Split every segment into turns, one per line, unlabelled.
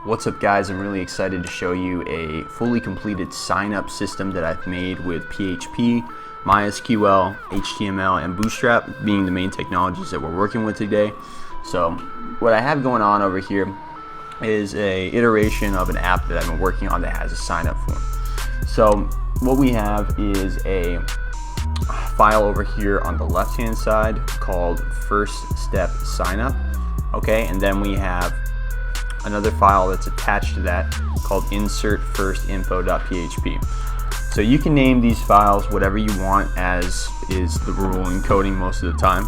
What's up guys, I'm really excited to show you a fully completed sign-up system that I've made with PHP, MySQL, HTML, and Bootstrap being the main technologies that we're working with today. So what I have going on over here is a iteration of an app that I've been working on that has a sign-up form. So what we have is a file over here on the left-hand side called First Step Signup, okay, and then we have another file that's attached to that called insert first info.php. So you can name these files whatever you want, as is the rule in coding most of the time.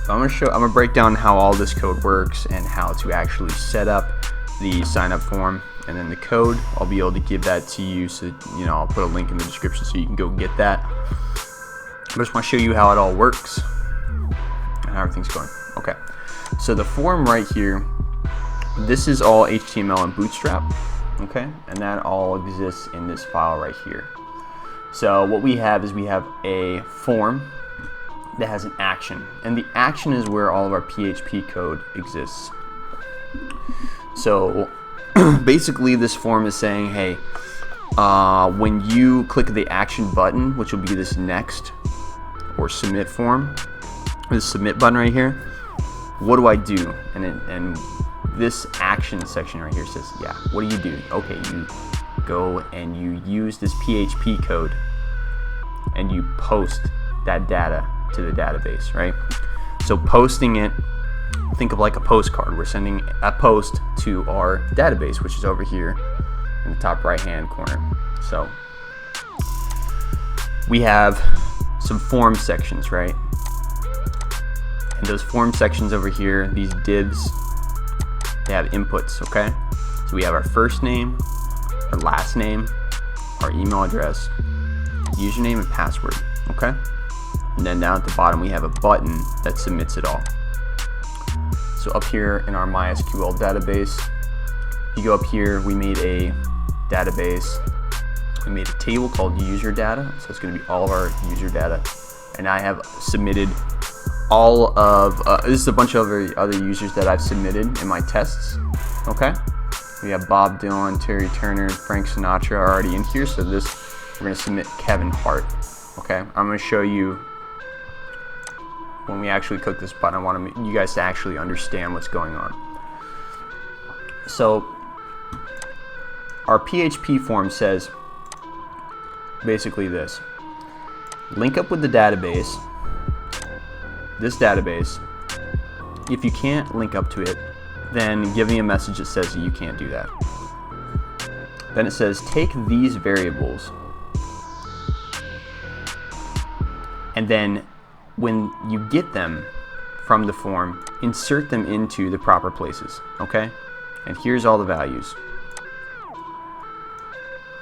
So I'm gonna break down how all this code works and how to actually set up the sign up form, and then the code I'll be able to give that to you, so I'll put a link in the description so you can go get that. I just want to show you how it all works and how everything's going. Okay, so the form right here, this is all HTML and Bootstrap, okay, and that all exists in this file right here. So what we have is we have a form that has an action, and the action is where all of our PHP code exists. So basically this form is saying, hey, when you click the action button, which will be this next or submit form, this submit button right here, what do I do? And this action section right here says, yeah, what do you do? Okay, you go and you use this PHP code and you post that data to the database, right? So posting it, think of like a postcard. We're sending a post to our database, which is over here in the top right hand corner. So we have some form sections, right? And those form sections over here, these divs, they have inputs, okay? So we have our first name, our last name, our email address, username and password, okay? And then down at the bottom we have a button that submits it all. So up here in our MySQL database, you go up here, we made a database, we made a table called user data, so it's going to be all of our user data, and I have submitted all of, this is a bunch of other users that I've submitted in my tests, okay? We have Bob Dylan, Terry Turner, and Frank Sinatra are already in here, so this, we're going to submit Kevin Hart, okay? I'm going to show you when we actually click this button. I want you guys to actually understand what's going on. So our PHP form says basically this: link up with the database, this database. If you can't link up to it, then give me a message that says that you can't do that. Then it says take these variables, and then when you get them from the form, insert them into the proper places, okay? And here's all the values,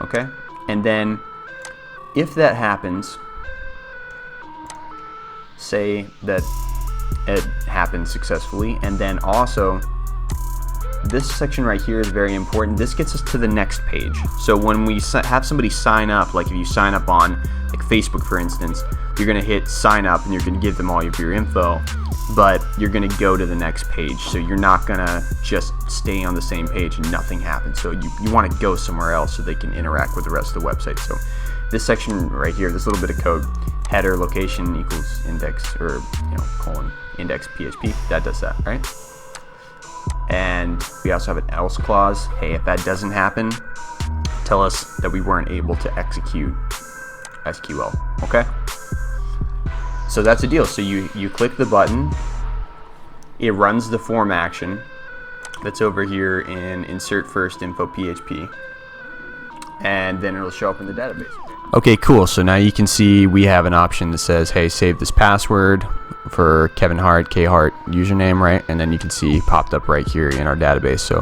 okay? And then if that happens, say that it happened successfully, and then also this section right here is very important. This gets us to the next page. So when we have somebody sign up, like if you sign up on like Facebook for instance, you're gonna hit sign up and you're gonna give them all of your info, but you're gonna go to the next page. So you're not gonna just stay on the same page and nothing happens. So you wanna go somewhere else so they can interact with the rest of the website. So this section right here, this little bit of code, header location equals index, or colon index PHP, that does that, right? And we also have an else clause. Hey, if that doesn't happen, tell us that we weren't able to execute SQL, okay? So that's the deal. So you click the button, it runs the form action that's over here in insert first info PHP, and then it'll show up in the database. Okay, cool. So now you can see we have an option that says, hey, save this password for Kevin Hart, K-Hart username, right? And then you can see popped up right here in our database. So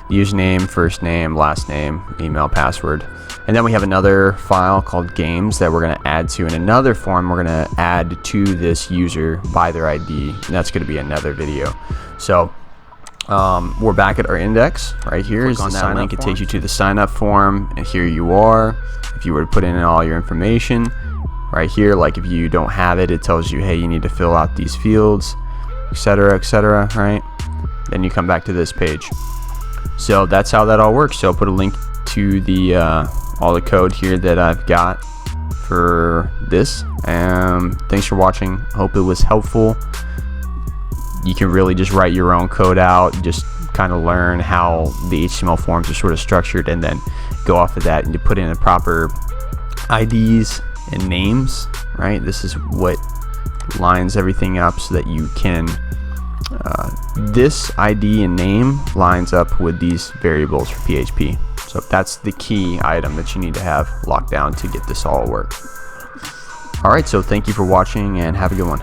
username, first name, last name, email, password. And then we have another file called games that we're going to add to, in another form we're going to add to this user by their ID, and that's going to be another video. So we're back at our index right here. Is on that link, it takes you to the sign up form, and here you are. If you were to put in all your information right here, like if you don't have it, it tells you, hey, you need to fill out these fields, etc., etc., right? Then you come back to this page. So that's how that all works. So I'll put a link to the all the code here that I've got for this. Thanks for watching. Hope it was helpful. You can really just write your own code out, just kind of learn how the HTML forms are sort of structured, and then go off of that and to put in the proper IDs and names, right? This is what lines everything up so that you can this ID and name lines up with these variables for PHP. So that's the key item that you need to have locked down to get this all work. Alright, so thank you for watching and have a good one.